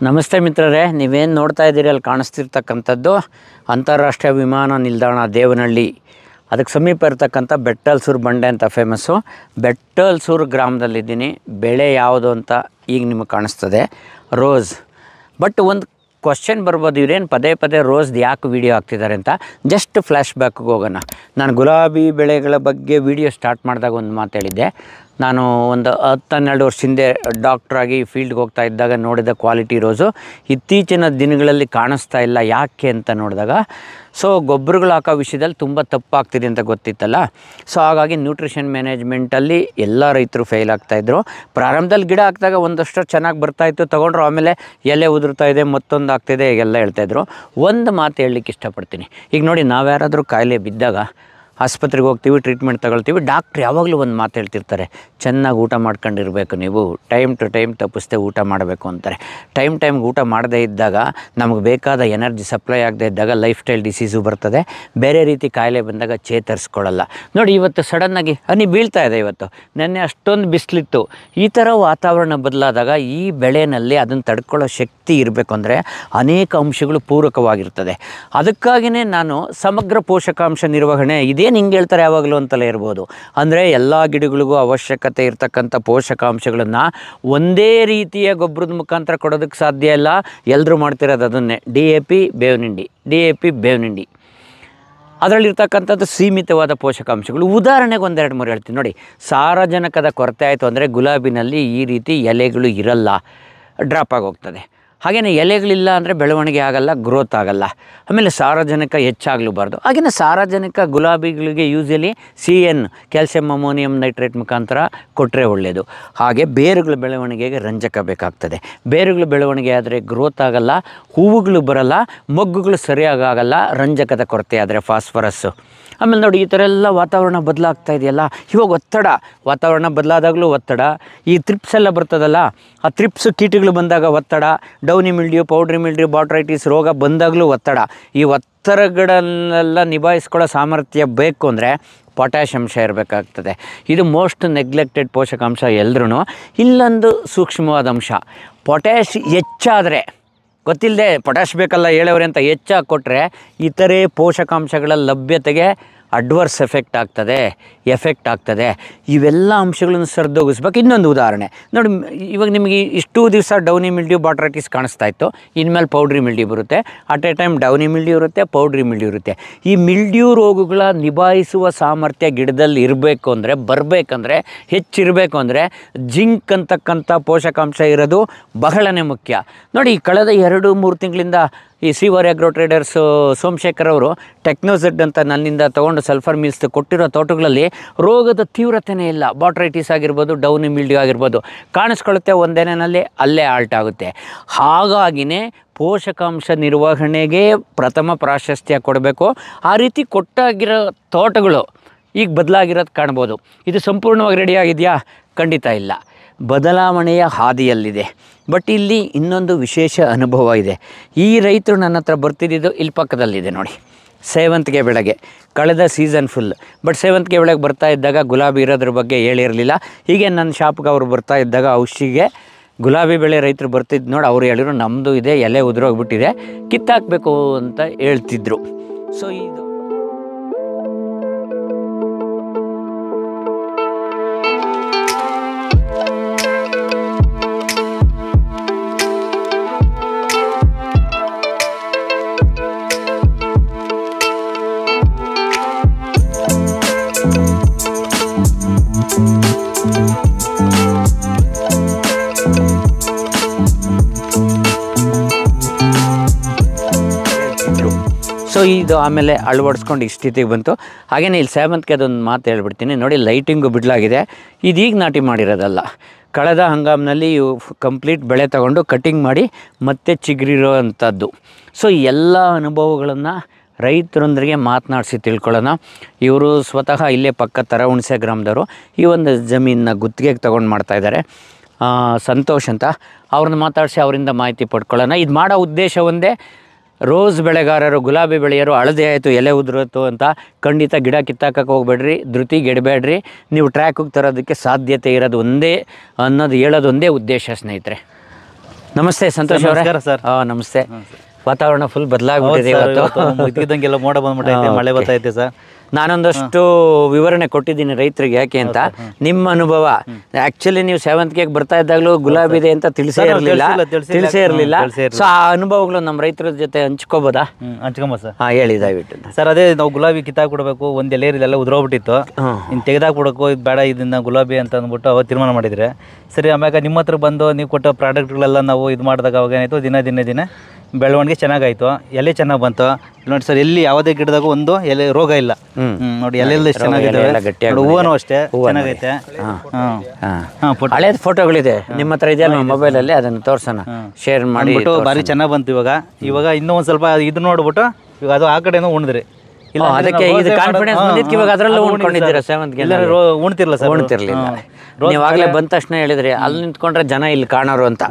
ನಮಸ್ತೆ ಮಿತ್ರರೇ, ನೀವೇನು ನೋಡ್ತಾ ಇದ್ದೀರಿ ಅಲ್ಲಿ ಕಾಣಿಸ್ತಿರ್ತಕ್ಕಂಥದ್ದು ಅಂತಾರಾಷ್ಟ್ರೀಯ ವಿಮಾನ ನಿಲ್ದಾಣ ದೇವನಹಳ್ಳಿ. ಅದಕ್ಕೆ ಸಮೀಪ ಇರತಕ್ಕಂಥ ಬೆಟ್ಟಲ್ಸೂರು ಬಂಡೆ ಅಂತ ಫೇಮಸ್ಸು. ಬೆಟ್ಟಲ್ಸೂರು ಗ್ರಾಮದಲ್ಲಿದ್ದೀನಿ. ಬೆಳೆ ಯಾವುದು ಅಂತ ಈಗ ನಿಮಗೆ ಕಾಣಿಸ್ತದೆ, ರೋಸ್. ಬಟ್ ಒಂದು ಕ್ವಶನ್ ಬರ್ಬೋದು, ಇವರೇನು ಪದೇ ಪದೇ ರೋಸ್ದು ಯಾಕೆ ವೀಡಿಯೋ ಹಾಕ್ತಿದ್ದಾರೆ ಅಂತ. ಜಸ್ಟ್ ಫ್ಲ್ಯಾಶ್ ಬ್ಯಾಕ್ಗೆ ಹೋಗೋಣ. ನಾನು ಗುಲಾಬಿ ಬೆಳೆಗಳ ಬಗ್ಗೆ ವೀಡಿಯೋ ಸ್ಟಾರ್ಟ್ ಮಾಡಿದಾಗ ಒಂದು ಮಾತು ಹೇಳಿದ್ದೆ. ನಾನು ಒಂದು 10-12 ವರ್ಷ ಹಿಂದೆ ಡಾಕ್ಟ್ರಾಗಿ ಫೀಲ್ಡ್ಗೆ ಹೋಗ್ತಾ ಇದ್ದಾಗ ನೋಡಿದ ಕ್ವಾಲಿಟಿ ರೋಸು ಇತ್ತೀಚಿನ ದಿನಗಳಲ್ಲಿ ಕಾಣಿಸ್ತಾ ಇಲ್ಲ. ಯಾಕೆ ಅಂತ ನೋಡಿದಾಗ ಗೊಬ್ಬರಗಳು ಹಾಕೋ ವಿಷಯದಲ್ಲಿ ತುಂಬ ತಪ್ಪಾಗ್ತಿದೆ ಅಂತ ಗೊತ್ತಿತ್ತಲ್ಲ. ಹಾಗಾಗಿ ನ್ಯೂಟ್ರಿಷನ್ ಮ್ಯಾನೇಜ್ಮೆಂಟಲ್ಲಿ ಎಲ್ಲ ರೈತರು ಫೇಲ್ ಆಗ್ತಾಯಿದ್ರು. ಪ್ರಾರಂಭದಲ್ಲಿ ಗಿಡ ಹಾಕಿದಾಗ ಒಂದಷ್ಟು ಚೆನ್ನಾಗಿ ಬರ್ತಾಯಿತ್ತು, ತೊಗೊಂಡ್ರು. ಆಮೇಲೆ ಎಲೆ ಉದುರ್ತಾ ಇದೆ, ಮತ್ತೊಂದು ಆಗ್ತಿದೆ, ಹೀಗೆಲ್ಲ ಹೇಳ್ತಾಯಿದ್ರು. ಒಂದು ಮಾತು ಹೇಳಲಿಕ್ಕೆ ಇಷ್ಟಪಡ್ತೀನಿ. ಈಗ ನೋಡಿ, ನಾವು ಯಾರಾದರೂ ಕಾಯಿಲೆ ಬಿದ್ದಾಗ ಆಸ್ಪತ್ರೆಗೆ ಹೋಗ್ತೀವಿ, ಟ್ರೀಟ್ಮೆಂಟ್ ತಗೊಳ್ತೀವಿ. ಡಾಕ್ಟ್ರ್ ಯಾವಾಗಲೂ ಒಂದು ಮಾತು ಹೇಳ್ತಿರ್ತಾರೆ, ಚೆನ್ನಾಗಿ ಊಟ ಮಾಡ್ಕೊಂಡಿರಬೇಕು, ನೀವು ಟೈಮ್ ಟು ಟೈಮ್ ತಪ್ಪಿಸ್ದೆ ಊಟ ಮಾಡಬೇಕು ಅಂತಾರೆ. ಟೈಮ್ಗೆ ಊಟ ಮಾಡದೇ ಇದ್ದಾಗ ನಮಗೆ ಬೇಕಾದ ಎನರ್ಜಿ ಸಪ್ಲೈ ಆಗದೇ ಇದ್ದಾಗ ಲೈಫ್ ಸ್ಟೈಲ್ ಡಿಸೀಸು ಬರ್ತದೆ. ಬೇರೆ ರೀತಿ ಕಾಯಿಲೆ ಬಂದಾಗ ಚೇತರಿಸ್ಕೊಳ್ಳಲ್ಲ. ನೋಡಿ, ಇವತ್ತು ಸಡನ್ನಾಗಿ ಹನಿ ಬೀಳ್ತಾ ಇದೆ. ಇವತ್ತು ನೆನ್ನೆ ಅಷ್ಟೊಂದು ಬಿಸಿಲಿತ್ತು. ಈ ಥರ ವಾತಾವರಣ ಬದಲಾದಾಗ ಈ ಬೆಳೆಯಲ್ಲಿ ಅದನ್ನು ತಡ್ಕೊಳ್ಳೋ ಶಕ್ತಿ ಇರಬೇಕು ಅಂದರೆ ಅನೇಕ ಅಂಶಗಳು ಪೂರಕವಾಗಿರ್ತದೆ. ಅದಕ್ಕಾಗಿಯೇ ನಾನು ಸಮಗ್ರ ಪೋಷಕಾಂಶ ನಿರ್ವಹಣೆ, ಇದೇನು ಹಿಂಗೆ ಹೇಳ್ತಾರೆ ಯಾವಾಗಲೂ ಅಂತಲೇ ಇರ್ಬೋದು. ಅಂದರೆ ಎಲ್ಲ ಗಿಡಗಳಿಗೂ ಅವಶ್ಯಕತೆ ಇರತಕ್ಕಂಥ ಪೋಷಕಾಂಶಗಳನ್ನು ಒಂದೇ ರೀತಿಯ ಗೊಬ್ಬರದ ಮುಖಾಂತರ ಕೊಡೋದಕ್ಕೆ ಸಾಧ್ಯ ಇಲ್ಲ. ಎಲ್ಲರೂ ಮಾಡ್ತಿರೋದು ಅದನ್ನೇ, DAP ಬೇವಿನ ಹಿಂಡಿ. ಅದರಲ್ಲಿರ್ತಕ್ಕಂಥದ್ದು ಸೀಮಿತವಾದ ಪೋಷಕಾಂಶಗಳು. ಉದಾಹರಣೆಗೆ 1-2-3 ಹೇಳ್ತೀನಿ ನೋಡಿ. ಸಾರಜನಕದ ಕೊರತೆ ಆಯಿತು ಅಂದರೆ ಗುಲಾಬಿನಲ್ಲಿ ಈ ರೀತಿ ಎಲೆಗಳು ಇರಲ್ಲ, ಡ್ರಾಪ್ ಆಗೋಗ್ತದೆ. ಹಾಗೆಯೇ ಎಲೆಗಳಿಲ್ಲ ಅಂದರೆ ಬೆಳವಣಿಗೆ ಆಗಲ್ಲ, ಗ್ರೋತ್ ಆಗಲ್ಲ. ಆಮೇಲೆ ಸಾರಜನಕ ಹೆಚ್ಚಾಗಲೂಬಾರ್ದು. ಹಾಗೆಯೇ ಸಾರಜನಕ ಗುಲಾಬಿಗಳಿಗೆ usually CN, calcium ammonium nitrate ಮುಖಾಂತರ ಕೊಟ್ಟರೆ ಒಳ್ಳೆಯದು. ಹಾಗೆ ಬೇರುಗಳ ಬೆಳವಣಿಗೆಗೆ ರಂಜಕ ಬೇಕಾಗ್ತದೆ. ಬೇರುಗಳ ಬೆಳವಣಿಗೆ ಆದರೆ ಗ್ರೋತ್ ಆಗಲ್ಲ, ಹೂವುಗಳು ಬರಲ್ಲ, ಮೊಗ್ಗುಗಳು ಸರಿಯಾಗಿ ಆಗಲ್ಲ ರಂಜಕದ ಕೊರತೆ ಆದರೆ, ಫಾಸ್ಫರಸ್ಸು. ಆಮೇಲೆ ನೋಡಿ, ಈ ಥರ ಎಲ್ಲ ವಾತಾವರಣ ಬದಲಾಗ್ತಾ ಇದೆಯಲ್ಲ. ಇವಾಗ ಒತ್ತಡ, ವಾತಾವರಣ ಬದಲಾದಾಗಲೂ ಒತ್ತಡ. ಈ ತ್ರಿಪ್ಸ್ ಎಲ್ಲ ಬರ್ತದಲ್ಲ, ಆ ತ್ರಿಪ್ಸ್ ಕೀಟಗಳು ಬಂದಾಗ ಒತ್ತಡ. ಡೌನಿ ಮಿಲ್ಡ್ಯೂ, ಪೌಡ್ರಿ ಮಿಲ್ಡ್ಯೂ, ಬಾಟ್ರೈಟಿಸ್ ರೋಗ ಬಂದಾಗಲೂ ಒತ್ತಡ. ಈ ಒತ್ತಡಗಳನ್ನೆಲ್ಲ ನಿಭಾಯಿಸ್ಕೊಳ್ಳೋ ಸಾಮರ್ಥ್ಯ ಬೇಕು ಅಂದರೆ ಪೊಟ್ಯಾಷ್ ಅಂಶ ಇರಬೇಕಾಗ್ತದೆ. ಇದು ಮೋಸ್ಟ್ ನೆಗ್ಲೆಕ್ಟೆಡ್ ಪೋಷಕಾಂಶ ಎಲ್ರೂ. ಇಲ್ಲೊಂದು ಸೂಕ್ಷ್ಮವಾದ ಅಂಶ, ಪೊಟ್ಯಾಷ್ ಹೆಚ್ಚಾದರೆ, ಗೊತ್ತಿಲ್ಲದೆ ಪೊಟ್ಯಾಷ್ ಬೇಕಲ್ಲ ಹೇಳೋರೆ ಅಂತ ಹೆಚ್ಚಾಗಿ ಕೊಟ್ಟರೆ ಇತರೆ ಪೋಷಕಾಂಶಗಳ ಲಭ್ಯತೆಗೆ ಅಡ್ವರ್ಸ್ ಎಫೆಕ್ಟ್ ಆಗ್ತದೆ. ಇವೆಲ್ಲ ಅಂಶಗಳನ್ನು ಸರಿದೂಗಿಸ್ಬೇಕು. ಇನ್ನೊಂದು ಉದಾಹರಣೆ ನೋಡಿ, ಇವಾಗ ನಿಮಗೆ ಇಷ್ಟು ದಿವಸ ಡೌನಿ ಮಿಲ್ಡ್ಯೂ, ಬಾಟ್ರೈಟಿಸ್ ಕಾಣಿಸ್ತಾ ಇತ್ತು. ಇನ್ಮೇಲೆ ಪೌಡ್ರಿ ಮಿಲ್ಡ್ಯೂ ಬರುತ್ತೆ. At A time downy mildew ಇರುತ್ತೆ, ಪೌಡ್ರಿ ಮಿಲ್ಡ್ಯೂ ಇರುತ್ತೆ. ಈ ಮಿಲ್ಡ್ಯೂ ರೋಗಗಳ ನಿಭಾಯಿಸುವ ಸಾಮರ್ಥ್ಯ ಗಿಡದಲ್ಲಿ ಬರಬೇಕಂದ್ರೆ ಹೆಚ್ಚಿರಬೇಕು ಅಂದರೆ ಜಿಂಕ್ ಅಂತಕ್ಕಂಥ ಪೋಷಕಾಂಶ ಇರೋದು ಬಹಳನೇ ಮುಖ್ಯ. ನೋಡಿ, ಕಳೆದ 2-3 ತಿಂಗಳಿಂದ ಈ ಸಿವರ್ ಅಗ್ರೋ ಟ್ರೇಡರ್ಸು ಸೋಮಶೇಖರ್ ಅವರು ಟೆಕ್ನೋಜೆಡ್ ಅಂತ ನನ್ನಿಂದ ತೊಗೊಂಡು ಸಲ್ಫರ್ ಮಿಲ್ಸ್ ಕೊಟ್ಟಿರೋ ತೋಟಗಳಲ್ಲಿ ರೋಗದ ತೀವ್ರತೆಯೇ ಇಲ್ಲ. ಬಾಟ್ರೈಟಿಸ್ ಆಗಿರ್ಬೋದು, ಡೌನಿ ಮಿಲ್ಡ್ಯೂ ಆಗಿರ್ಬೋದು, ಕಾಣಿಸ್ಕೊಳ್ಳುತ್ತೆ ಒಂದೇನಲ್ಲಿ, ಅಲ್ಲೇ ಆಲ್ಟ್ ಆಗುತ್ತೆ. ಹಾಗಾಗಿನೇ ಪೋಷಕಾಂಶ ನಿರ್ವಹಣೆಗೆ ಪ್ರಥಮ ಪ್ರಾಶಸ್ತ್ಯ ಕೊಡಬೇಕು. ಆ ರೀತಿ ಕೊಟ್ಟಾಗಿರೋ ತೋಟಗಳು ಈಗ ಬದಲಾಗಿರೋದು ಕಾಣ್ಬೋದು. ಇದು ಸಂಪೂರ್ಣವಾಗಿ ರೆಡಿ ಆಗಿದೆಯಾ? ಖಂಡಿತ ಇಲ್ಲ, ಬದಲಾವಣೆಯ ಹಾದಿಯಲ್ಲಿದೆ. ಬಟ್ ಇಲ್ಲಿ ಇನ್ನೊಂದು ವಿಶೇಷ ಅನುಭವ ಇದೆ. ಈ ರೈತರು ನನ್ನ ಹತ್ರ ಬರ್ತಿದ್ದು ಇಲ್ಲಿ ಪಕ್ಕದಲ್ಲಿದೆ ನೋಡಿ, ಸೇವಂತಿಗೆ ಬೆಳೆಗೆ. ಕಳೆದ ಸೀಸನ್ ಫುಲ್. ಬಟ್ ಸೇವಂತಿಗೆ ಬೆಳೆಗೆ ಬರ್ತಾ ಇದ್ದಾಗ ಗುಲಾಬಿ ಇರೋದ್ರ ಬಗ್ಗೆ ಹೇಳಿರಲಿಲ್ಲ. ಹೀಗೆ ನನ್ನ ಶಾಪ್ಗೆ ಅವರು ಬರ್ತಾ ಇದ್ದಾಗ ಔಷಧಿಗೆ ಗುಲಾಬಿ ಬೆಳೆ ರೈತರು ಬರ್ತಿದ್ದು ನೋಡಿ, ಅವರು ಹೇಳಿದ್ರು ನಮ್ಮದು ಇದೆ, ಎಲೆ ಉದುರೋಗ್ಬಿಟ್ಟಿದೆ, ಕಿತ್ತಾಕಬೇಕು ಅಂತ ಹೇಳ್ತಿದ್ರು. ಇದು ಇದು ಆಮೇಲೆ ಅಳವಡಿಸ್ಕೊಂಡು ಸ್ಥಿತಿಗೆ ಬಂತು. ಹಾಗೆಯೇ ಇಲ್ಲಿ ಸೇವಂತಿಗೆ ಅದೊಂದು ಮಾತು ಹೇಳ್ಬಿಡ್ತೀನಿ ನೋಡಿ. ಲೈಟಿಂಗು ಬಿಡಲಾಗಿದೆ. ಇದೀಗ ನಾಟಿ ಮಾಡಿರೋದಲ್ಲ, ಕಳೆದ ಹಂಗಾಮಿನಲ್ಲಿ ಇವು ಕಂಪ್ಲೀಟ್ ಬೆಳೆ ತಗೊಂಡು ಕಟ್ಟಿಂಗ್ ಮಾಡಿ ಮತ್ತೆ ಚಿಗುರಿರೋ ಅಂಥದ್ದು. ಎಲ್ಲ ಅನುಭವಗಳನ್ನು ರೈತರೊಂದಿಗೆ ಮಾತನಾಡಿಸಿ ತಿಳ್ಕೊಳ್ಳೋಣ. ಇವರು ಸ್ವತಃ ಇಲ್ಲೇ ಪಕ್ಕ ತರಹುಣಸೆ ಗ್ರಾಮದವರು. ಈ ಒಂದು ಜಮೀನನ್ನ ಗುತ್ತಿಗೆಗೆ ತೊಗೊಂಡು ಮಾಡ್ತಾಯಿದ್ದಾರೆ. ಸಂತೋಷ್ ಅಂತ, ಅವ್ರನ್ನ ಮಾತಾಡಿಸಿ ಅವರಿಂದ ಮಾಹಿತಿ ಪಡ್ಕೊಳ್ಳೋಣ. ಇದು ಮಾಡೋ ಉದ್ದೇಶ ಒಂದೇ, ರೋಸ್ ಬೆಳೆಗಾರರು, ಗುಲಾಬಿ ಬೆಳೆಯರು ಹಳದಿ ಆಯಿತು, ಎಲೆ ಉದುರುತ್ತು ಅಂತ ಖಂಡಿತ ಗಿಡ ಕಿತ್ತಾಕಕ್ಕೆ ಹೋಗಬೇಡ್ರಿ, ಧೃತಿಗೆಡಬೇಡ್ರಿ. ನೀವು ಟ್ರ್ಯಾಕಿಗೆ ತರೋದಕ್ಕೆ ಸಾಧ್ಯತೆ ಇರೋದು ಒಂದೇ ಅನ್ನೋದು ಹೇಳೋದು ಒಂದೇ ಉದ್ದೇಶ ಸ್ನೇಹಿತರೆ. ನಮಸ್ತೆ ಸಂತೋಷ್ ಅವರೇ. ನಮಸ್ಕಾರ ಸರ್. ನಮಸ್ತೆ. ವಾತಾವರಣ ಫುಲ್ ಬದಲಾಗ್ಬಿಟ್ಟಿದೆ ಇವತ್ತು. ಇದ್ದಕ್ಕಿದ್ದಂಗೆಲ್ಲ ಮೋಡ ಬಂದ್ಬಿಟ್ಟೈತೆ, ಮಳೆ ಬರ್ತೈತೆ ಸರ್. ನಾನೊಂದಷ್ಟು ವಿವರಣೆ ಕೊಟ್ಟಿದ್ದೀನಿ ರೈತರಿಗೆ, ಯಾಕೆ ಅಂತ ನಿಮ್ಮ ಅನುಭವ. ಆಕ್ಚುಲಿ ನೀವು ಸೇವಂತಿಗೆಗೆ ಬರ್ತಾ ಇದ್ದಾಗಲೂ ಗುಲಾಬಿ ಇದೆ ಅಂತ ತಿಳಿಸೇ ಇರಲಿಲ್ಲ. ಸೊ ಆ ಅನುಭವಗಳು ನಮ್ಮ ರೈತರ ಜೊತೆ ಹಂಚ್ಕೋಬೋದಾ? ಹಂಚ್ಕೊಂಬ ಸರ್. ಹೇಳಿ ದಯವಿಟ್ಟು ಸರ್. ಅದೇ ನಾವು ಗುಲಾಬಿ ಕಿತ್ತಾಕ್ಬಿಡ್ಬೇಕು, ಒಂದು ಎಲೆರಿದೆಲ್ಲ ಉದ್ರೋಗ್ಬಿಟ್ಟಿತ್ತು, ಇನ್ನು ತೆಗೆದಾಕ್ಬಿಡಬೇಕು, ಇದು ಬೇಡ ಇದನ್ನ ಗುಲಾಬಿ ಅಂತ ಅಂದ್ಬಿಟ್ಟು ಅವಾಗ ತೀರ್ಮಾನ ಮಾಡಿದ್ರೆ ಸರಿ. ಆಮ್ಯಾಗ ನಿಮ್ಮ ಹತ್ರ ಬಂದು ನೀವು ಕೊಟ್ಟ ಪ್ರಾಡಕ್ಟ್ಗಳೆಲ್ಲ ನಾವು ಇದು ಮಾಡಿದಾಗ ಅವಾಗ ಏನಾಯಿತು, ದಿನ ಬೆಳವಣಿಗೆ ಚೆನ್ನಾಗಾಯ್ತು, ಎಲೆ ಚೆನ್ನಾಗಿ ಬಂತು. ನೋಡಿ ಸರ್, ಎಲ್ಲಿ ಯಾವುದೇ ಗಿಡದಾಗೂ ಒಂದು ಎಲೆ ರೋಗ ಇಲ್ಲ. ನೋಡಿ ಎಲೆಲ್ಲ ಎಷ್ಟು ಚೆನ್ನಾಗಿದೆ, ಹೂವನು ಅಷ್ಟೇ ಚೆನ್ನಾಗೈತೆ. ಹಳೇದು ಫೋಟೋಗಳಿದೆ ನಿಮ್ಮ ಹತ್ರ ಇದೆಯಲ್ಲ ಮೊಬೈಲಲ್ಲಿ, ಅದನ್ನು ತೋರ್ಸೋಣ, ಶೇರ್ ಮಾಡಿಬಿಟ್ಟು. ಭಾರಿ ಚೆನ್ನಾಗಿ ಬಂತು. ಇವಾಗ ಇನ್ನೂ ಒಂದು ಸ್ವಲ್ಪ ಇದು ನೋಡ್ಬಿಟ್ಟು ಇವಾಗ ಅದು ಆ ಕಡೆನೂ ಉಣಿದ್ರಿ. ಇಲ್ಲ ಅದಕ್ಕೆ ಇದು ಕಾನ್ಫಿಡೆನ್ಸ್ ಬಂದಿತ್ತು. ಇವಾಗ ಅದರಲ್ಲೂ ಉಣ್ಕೊಂಡಿದ್ದೀರಾ ಸೇವಂತಿಗೆ? ಉಣ್ತಿರ್ಲಿಲ್ಲ ಸರ್, ಉಣ್ತಿರ್ಲಿಲ್ಲ. ನೀವಾಗಲೇ ಬಂದ ತಕ್ಷಣ ಹೇಳಿದ್ರಿ ಅಲ್ಲಿ ನಿಂತ್ಕೊಂಡ್ರೆ ಜನ ಇಲ್ಲಿ ಕಾಣೋರು ಅಂತ.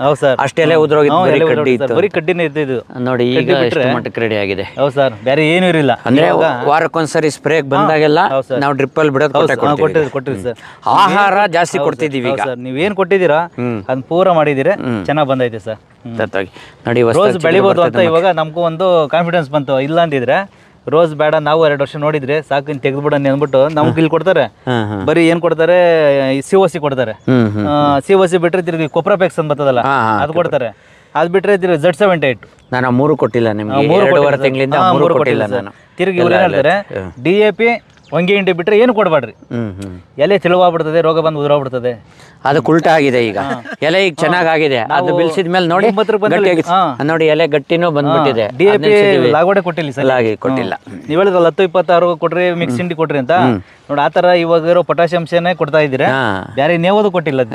ಅಷ್ಟೆಲ್ಲ ಉದ್ರೋಗಿತ್ತು, ಬರೀ ಕಡ್ಡಿನೇ ಇದ್ದು. ನೋಡಿ ಈಗ ಎಷ್ಟು ಮಟ್ಟಕ್ಕೆ ರೆಡಿ ಆಗಿದೆ. ಹೌದು ಸರ್, ಬೇರೆ ಏನು ಇರಲಿಲ್ಲ. ಅಂದ್ರೆ ವಾರಕ್ಕೊಂದ್ಸರಿ ಸ್ಪ್ರೇಗ್ ಬಂದಾಗೆಲ್ಲ ನಾವು ಡ್ರಿಪ್ಪಲ್ಲಿ ಬಿಡೋದು ಕೊಟ್ಟಿರಿ ಸರ್. ಆಹಾರ ಜಾಸ್ತಿ ಕೊಡ್ತಿದ್ದೀವಿ ಈಗ. ನೀವೇನ್ ಕೊಟ್ಟಿದ್ದೀರಾ ಅದನ್ನ ಪೂರ ಮಾಡಿದಿರ, ಚೆನ್ನಾಗಿ ಬಂದೈತೆ ಸರ್. ನೋಡಿ ರೋಸ್ ಬೆಳಿಬೋದು ಅಂತ ಇವಾಗ ನಮಗೂ ಒಂದು ಕಾನ್ಫಿಡೆನ್ಸ್ ಬಂತು. ಇಲ್ಲ ಅಂತಿದ್ರೆ ರೋಸ್ ಬೇಡ, ನಾವು 2 ವರ್ಷ ನೋಡಿದ್ರೆ ಸಾಕು, ತೆಗೆದ್ಬಿಡ ಅಂದ್ಬಿಟ್ಟು ನಮ್ಗೆ ಇಲ್ಲಿ ಕೊಡ್ತಾರೆ. ಬರೀ ಏನ್ ಕೊಡ್ತಾರೆ, COC ಕೊಡ್ತಾರೆ. COC ಬಿಟ್ರೆ ತಿರ್ಗಿ ಕೊಪ್ರಾಪೆಕ್ಸ್ ಅಂತ ಬರ್ತದಲ್ಲ, ಅದು ಕೊಡ್ತಾರೆ. ಅದ್ ಬಿಟ್ರೆ ತಿರ್ಗಿ Z78 ನಾನು 3 ಕೊಟ್ಟಿಲ್ಲ ನಿಮ್ಗೆ. 2.5 ತಿಂಗಳಿಂದ 3 ಕೊಟ್ಟಿಲ್ಲ ನಾನು. ತಿರ್ಗಿ ಇವ್ರು ಏನ್ ಹೇಳ್ತಾರೆ, DAP ಹೊಂಗೆ ಹಿಂಡಿ ಬಿಟ್ರೆ ಏನು ಕೊಡಬೇಡ್ರಿ, ಎಲೆ ತೆಳುವಾಗ್ಬಿಡ್ತದೆ, ರೋಗ ಬಂದು ಉದುರೋಗ್ಬಿಡ್ತದೆ. ಅದು ಉಲ್ಟಾ ಆಗಿದೆ ಈಗ. ಎಲೆ ಈಗ ಚೆನ್ನಾಗಿದೆ, ಅದು ಬೆಳೆಸಿದ ಮೇಲೆ ನೋಡಿ ನೋಡಿ ಎಲೆ ಗಟ್ಟಿನೂ ಬಂದ್ಬಿಟ್ಟಿದೆ. DAP ಲಾಗೋಡೆ ಕೊಟ್ಟಿಲ್ಲ ಸರ್, ಕೊಟ್ಟಿಲ್ಲ. ನೀವು ಹೇಳಿದ್ರಲ್ಲ 10-26 ಕೊಟ್ರಿ, ಮಿಕ್ಸ್ ಹಿಂಡಿ ಕೊಟ್ರಿ ಅಂತ. ನೋಡಿ ಆ ತರ ಇವಾಗ ಇರೋ ಪೊಟ್ಯಾಷಿಯಂ ಅಂಶನೇ ಕೊಡ್ತಾ ಇದ್ದೀರಾ, ಬೇರೆ ನೇವದು ಕೊಟ್ಟಿಲ್ಲ.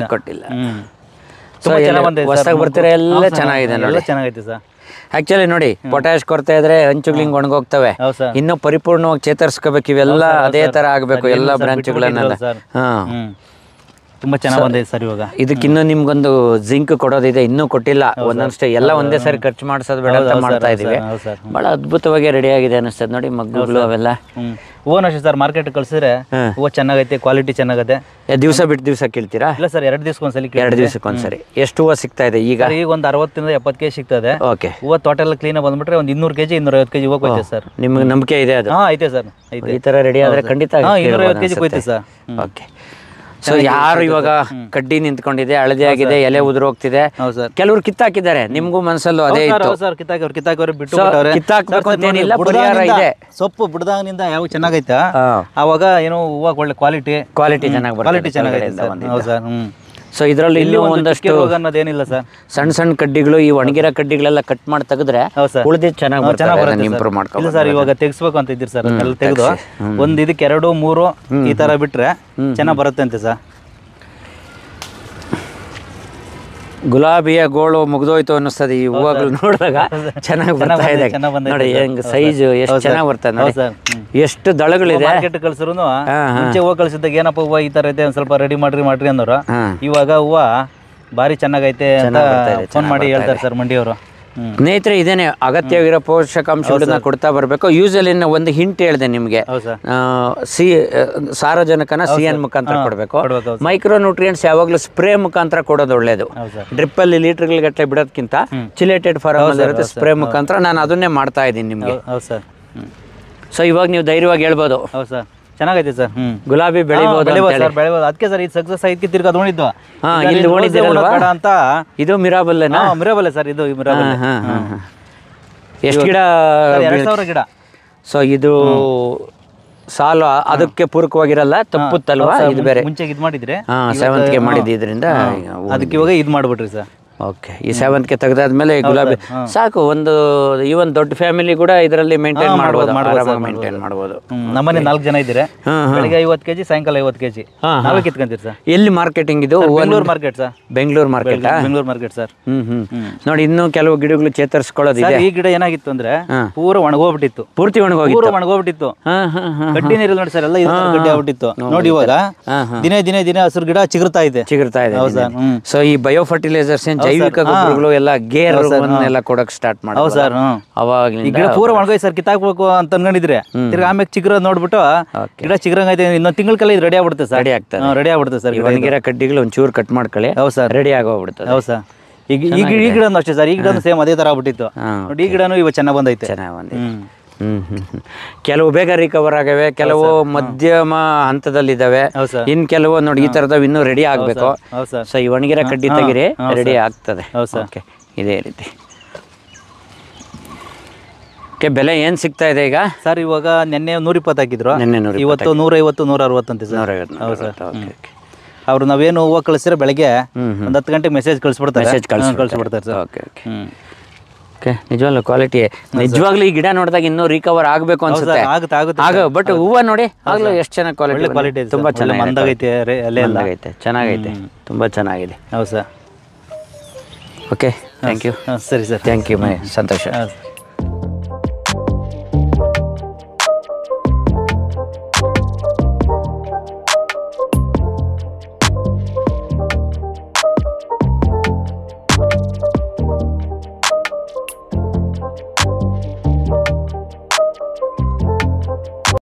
ತುಂಬಾ ಚೆನ್ನಾಗಿ ಬಂದಿದೆ. ಹೊಸದಾಗಿ ಬರ್ತೀರಾ, ಎಲ್ಲ ಚೆನ್ನಾಗಿದೆ, ಎಲ್ಲ ಚೆನ್ನಾಗೈತೆ ಸರ್. ಆಕ್ಚುಲಿ ನೋಡಿ, ಪೊಟ್ಯಾಶ್ ಕೊರತೆ ಇದ್ರೆ ಹಂಚುಗಳು ಒಣಗೋಗ್ತವೆ. ಇನ್ನು ಪರಿಪೂರ್ಣವಾಗಿ ಚೇತರಿಸ್ಕೋಬೇಕು, ಇವೆಲ್ಲ ಅದೇ ತರ ಆಗ್ಬೇಕು, ಎಲ್ಲ ಬ್ರಾಂಚ್ಗಳನ್ನೆಲ್ಲ. ತುಂಬಾ ಚೆನ್ನಾಗಿ ಬಂದಿದೆ ಸರ್. ಇವಾಗ ಇದಕ್ಕಿನ್ನೂ ನಿಮ್ಗೊಂದು ಜಿಂಕ್ ಕೊಡೋದಿದೆ, ಇನ್ನೂ ಕೊಟ್ಟಿಲ್ಲ. ಒಂದೊಂದಷ್ಟೇ ಎಲ್ಲ ಒಂದೇ ಸಾರಿ ಖರ್ಚು ಮಾಡಿಸೋದು ಬೇಡ ಅಂತ ಮಾಡ್ತಾ ಇದೀವಿ. ಬಹಳ ಅದ್ಭುತವಾಗಿ ರೆಡಿ ಆಗಿದೆ ಅನಿಸ್ತದೆ ನೋಡಿ, ಮಗ್ಗುಗಳು ಅವೆಲ್ಲ. ಹೂವನ ಅಷ್ಟೇ ಸರ್, ಮಾರ್ಕೆಟ್ ಕಳ್ಸಿದ್ರೆ ಹೂವು ಚೆನ್ನಾಗೈತೆ, ಕ್ವಾಲಿಟಿ ಚೆನ್ನಾಗದೆ. ದಿವಸ ಬಿಟ್ಟು ದಿವಸ ಕೇಳ್ತೀರಾ? ಇಲ್ಲ ಸರ್, 2 ದಿವಸಕ್ಕೊಂದ್ಸಲಿ. 2 ದಿವಸಕ್ಕೊಂದ್ಸರಿ. ಎಷ್ಟು ಹೂವು ಸಿಗ್ತಾ ಇದೆ ಈಗ? ಈಗ ಒಂದು 60-70 kg ಸಿಗ್ತದೆ. ಓಕೆ. ಹೂವು ತೋಟ ಕ್ಲೀನ್ ಬಂದ್ಬಿಟ್ರೆ ಒಂದು 200 kg 250 kg ಹೂವು ಕೊಯ್ತೆ ಸರ್. ನಿಮ್ಗೆ ನಂಬಿಕೆ ಇದೆ ಅದು? ಐತೆ ಸರ್, ಈ ತರ ರೆಡಿ ಆದ್ರೆ ಖಂಡಿತ 250 kg ಕೊಯ್ತೆ ಸರ್. ಓಕೆ. ಸೊ ಯಾರು ಇವಾಗ ಕಡ್ಡಿ ನಿಂತ್ಕೊಂಡಿದೆ, ಹಳದಿ ಆಗಿದೆ, ಎಲೆ ಉದುರು ಹೋಗ್ತಿದೆ, ಕೆಲವರು ಕಿತ್ತಾಕಿದ್ದಾರೆ. ನಿಮ್ಗೂ ಮನಸ್ಸಲ್ಲೂ ಅದೇ ಇತ್ತು ಸರ್? ಕಿತ್ತಾಕವ್ರು ಬಿಟ್ಟು ಕಿತ್ತಾಕ್ಬೇಕು ಅಂತೇನಿಲ್ಲ, ಪರಿಹಾರ ಇದೆ. ಸೊಪ್ಪು ಬುಡದಾಗಿನಿಂದ ಯಾವ ಚೆನ್ನಾಗೈತೆ ಅವಾಗ ಏನೋ ಹೂವು ಒಳ್ಳೆ ಕ್ವಾಲಿಟಿ ಚೆನ್ನಾಗೈತೆ. ಹೌದು ಸರ್. ಸೊ ಇದರಲ್ಲಿ ಇನ್ನೂ ಒಂದಷ್ಟು ಅನ್ನೋದೇನಿಲ್ಲ ಸರ್. ಸಣ್ಣ ಕಡ್ಡಿಗಳು, ಈ ಒಣಗಿರೋ ಕಡ್ಡಿಗಳೆಲ್ಲ ಕಟ್ ಮಾಡಿ ತೆಗೆದ್ರೆ ಉಳಿದಿದ್ದು ಚೆನ್ನಾಗಿ ಇಂಪ್ರೂವ್ ಮಾಡ್ಕೊಳ್ಳಿ ಸರ್. ಇವಾಗ ತೆಗಿಸ್ಬೇಕು ಅಂತ ಇದ್ದೀರಿ ಸರ್, ಎಲ್ಲ ತೆಗೆದು ಒಂದು ಇದಕ್ಕೆ 2-3 ಈ ತರ ಬಿಟ್ರೆ ಚೆನ್ನಾಗಿ ಬರುತ್ತೆ ಅಂತೆ ಸರ್. ಗುಲಾಬಿಯ ಗೋಳು ಮುಗ್ದೋಯ್ತು ಅನ್ನಿಸ್ತದೆ ಈ ಹೂವುಗಳು ನೋಡಿದಾಗ. ಚೆನ್ನಾಗಿ ಬರ್ತಾ ಇದೆ ನೋಡಿ, ಹೆಂಗ್ ಸೈಜ್ ಎಷ್ಟು ಚೆನ್ನಾಗಿ ಬರ್ತದೆ ನೋಡಿ, ಎಷ್ಟು ದಳಗಳಿದೆ. ಮಾರ್ಕೆಟ್ ಕಳ್ಸಿರು ಮುಂಚೆ ಹೂವು ಕಳ್ಸಿದಾಗ ಏನಪ್ಪ ಹೂವು ಈ ತರ ಐತೆ, ಒಂದ್ ಸ್ವಲ್ಪ ರೆಡಿ ಮಾಡ್ರಿ ಅಂದ್ರು. ಇವಾಗ ಹೂವು ಭಾರಿ ಚೆನ್ನಾಗೈತೆ ಅಂತ ಫೋನ್ ಮಾಡಿ ಹೇಳ್ತಾರೆ ಸರ್ ಮಂಡಿಯವರು. ಸ್ನೇಹಿತರೆ, ಇದೇನೆ ಅಗತ್ಯವಿರೋ ಪೋಷಕಾಂಶಗಳನ್ನ ಕೊಡ್ತಾ ಬರಬೇಕು. ಯೂಸಲಿ ಒಂದು ಹಿಂಟ್ ಹೇಳಿದೆ ನಿಮಗೆ, ಸಾರಜನಕನ CN ಮುಖಾಂತರ ಕೊಡಬೇಕು. ಮೈಕ್ರೋ ನ್ಯೂಟ್ರಿಯೆಂಟ್ಸ್ ಯಾವಾಗಲೂ ಸ್ಪ್ರೇ ಮುಖಾಂತರ ಕೊಡೋದು ಒಳ್ಳೇದು. ಡ್ರಿಪ್ ಅಲ್ಲಿ ಲೀಟರ್ಗಟ್ಟಲೆ ಬಿಡೋದಕ್ಕಿಂತ ಚಿಲೇಟೆಡ್ ಫಾರ್ಮ್ ಅಲ್ಲಿ ಇರುತ್ತೆ, ಸ್ಪ್ರೇ ಮುಖಾಂತರ. ನಾನು ಅದನ್ನೇ ಮಾಡ್ತಾ ಇದ್ದೀನಿ ನಿಮಗೆ. ಸೊ ಇವಾಗ ನೀವು ಧೈರ್ಯವಾಗಿ ಹೇಳ್ಬೋದು, ಚೆನ್ನಾಗೈತೆ ಸರ್, ಗುಲಾಬಿ ಬೆಳಿಬಹುದು. ಅದಕ್ಕೆ ಸರ್ ಇದು ಸಕ್ಸಸ್ ಐತಿ. ತಿರ್ಗಿ ಅದು ಉಣಿದ್ದು ಇಲ್ಲಿ ಬೇಡ ಅಂತ. ಇದು ಮಿರಾಬಲ್ಲೇನಾ? ಮಿರಾಬಲ್ಲೆ ಸರ್, ಇದು ಮಿರಾಬಲ್. ಎಷ್ಟು ಗಿಡ? 2000 ಗಿಡ. ಸೊ ಇದು ಸಾಲು ಅದಕ್ಕೆ ಪೂರಕವಾಗಿರಲ್ಲ, ತಪ್ಪುತ್ತಲ್ವಾ? ಇದು ಬೇರೆ ಮುಂಚೆ ಇದು ಮಾಡಿದ್ರೆ ಸೇವಂತಿಗೆ ಮಾಡಿದ್ರಿಂದ ಅದಕ್ಕೆ ಇವಾಗ ಇದು ಮಾಡ್ಬಿಟ್ರಿ ಸರ್. ಓಕೆ. ಈ ಸೇವಂತಿಗೆ ತೆಗೆದಾದ್ಮೇಲೆ ಗುಲಾಬಿ ಸಾಕು. ಈವನ್ ದೊಡ್ಡ ಫ್ಯಾಮಿಲಿ ಕೂಡ ಇದರಲ್ಲಿ ಮೇಂಟೈನ್ ಮಾಡ್ಬೋದು. ನಮ್ಮನೆ 4 ಜನ ಇದ್ದೀರಾ, ಬೆಳಿಗ್ಗೆ 50 kg, ಸಾಯಂಕಾಲ 50 kg ನಾವೇ ಕಿತ್ಕೊಂತೀರಿ ಸರ್. ಎಲ್ಲಿ ಮಾರ್ಕೆಟಿಂಗ್ ಇದು? Bengaluru market sir. Bengaluru market sir. ನೋಡಿ, ಇನ್ನೂ ಕೆಲವು ಗಿಡಗಳು ಚೇತರಿಸ್ಕೊಳ್ಳೋದಿದೆ. ಈ ಗಿಡ ಏನಾಗಿತ್ತು ಅಂದ್ರೆ ಪೂರ ಒಣಗೋಗ್ಬಿಟ್ಟಿತ್ತು, ಪೂರ್ತಿ ಒಣಗೋಗ್ಬಿಟ್ಟಿತ್ತು. ಗಡ್ಡಿ ನೀರಿಲ್ಲ ನೋಡಿ ಸರ್, ಎಲ್ಲ ಗಡ್ಡಿ ಆಗ್ಬಿಟ್ಟಿತ್ತು. ನೋಡಿ ಇವಾಗ ದಿನೇ ಹಸಿರು ಗಿಡ ಚಿಗುರ್ತಾ ಇದೆ. ಸೊ ಈ ಬಯೋ ಫರ್ಟಿಲೈಸರ್ಸ್, ಜೈವಿಕ ಗೊಬ್ಬರಗಳು ಎಲ್ಲ ಗೇರ್ ಎಲ್ಲ ಕೊಡಕ್ ಸ್ಟಾರ್ಟ್ ಮಾಡಿ. ಹೌದು ಸರ್. ಅವಾಗ ಈ ಗಿಡ ಪೂರ ಒಣಗೋಯ್ ಸರ್, ಕಿತ್ತಾಕ್ಬೇಕು ಅಂತ ಅನ್ಕೊಂಡಿದ್ರೆ ತಿರ್ಗಿ ಆಮೇಲೆ ಚಿಗುರ ನೋಡ್ಬಿಟ್ಟು ಗಿಡ ಚಿಗುರಂಗ ಐತೆ, ಇನ್ನೊಂದು ತಿಂಗಳ ಕಾಲ ಇದು ರೆಡಿ ಆಗ್ಬಿಡುತ್ತೆ ಸರ್. ರೆಡಿ ಆಗ್ಬಿಡುತ್ತೆ ಸರ್. ಒಣಗಿರೋ ಕಡ್ಡಿಗಳು ಒಂಚೂರು ಕಟ್ ಮಾಡ್ಕೊಳ್ಳಿ. ಹೌದು ಸರ್, ರೆಡಿ ಆಗೋಗ್ಬಿಡುತ್ತೆ. ಹೌದು ಸರ್. ಈಗ ಈ ಗಿಡನೂ ಅಷ್ಟೇ ಸರ್, ಈ ಗಿಡನೂ ಸೇಮ್ ಅದೇ ಥರ ಆಗ್ಬಿಟ್ಟಿತ್ತು ನೋಡಿ. ಈ ಗಿಡನೂ ಇವಾಗ ಚೆನ್ನಾಗಿ ಬಂದೈತೆ. ಚೆನ್ನಾಗಿ ಬಂದಿದೆ. ಕೆಲವು ಬೇಗ ರಿಕವರ್ ಆಗಿವೆ, ಕೆಲವು ಮಧ್ಯಮ ಹಂತದಲ್ಲಿದ್ದಾವೆ, ಇನ್ನು ಕೆಲವು ನೋಡಿ ಈ ಥರದವು ಇನ್ನೂ ರೆಡಿ ಆಗಬೇಕು. ಸೊ ಈ ಒಣಗಿರೋ ಕಡ್ಡಿ ತೆಗಿರಿ, ರೆಡಿ ಆಗ್ತದೆ. ಓಕೆ, ಇದೇ ರೀತಿ. ಓಕೆ, ಬೆಲೆ ಏನು ಸಿಗ್ತಾ ಇದೆ ಈಗ ಸರ್? ಇವಾಗ ನಿನ್ನೆ 120 ಹಾಕಿದ್ರು, ಇವತ್ತು 150 160 ಅಂತೆ ಸರ್. ಹೌದು ಸರ್. ಅವ್ರು ನಾವೇನು ಹೂವು ಕಳಿಸಿದ್ರೆ ಬೆಳಗ್ಗೆ ಒಂದು 10 ಗಂಟೆಗೆ ಮೆಸೇಜ್ ಕಳಿಸ್ಬಿಡ್ತಾರೆ ಸರ್. ಓಕೆ ಓಕೆ, ನಿಜವಾಗ್ಲೂ ಕ್ವಾಲಿಟಿ, ನಿಜವಾಗ್ಲೂ ಈ ಗಿಡ ನೋಡಿದಾಗ ಇನ್ನೂ ರಿಕವರ್ ಆಗಬೇಕು ಅನ್ಸುತ್ತೆ. ಬಟ್ ಹೂವು ನೋಡಿ ಆಗಲೂ ಎಷ್ಟು ಚೆನ್ನಾಗಿ ಕ್ವಾಲಿಟಿ, ತುಂಬ ಚೆನ್ನಾಗೈತೆ, ಚೆನ್ನಾಗೈತೆ, ತುಂಬ ಚೆನ್ನಾಗಿದೆ. ಹೌದು ಸರ್. Okay, thank you. ಸರಿ ಸರ್, ಥ್ಯಾಂಕ್ ಯು, ಸಂತೋಷ.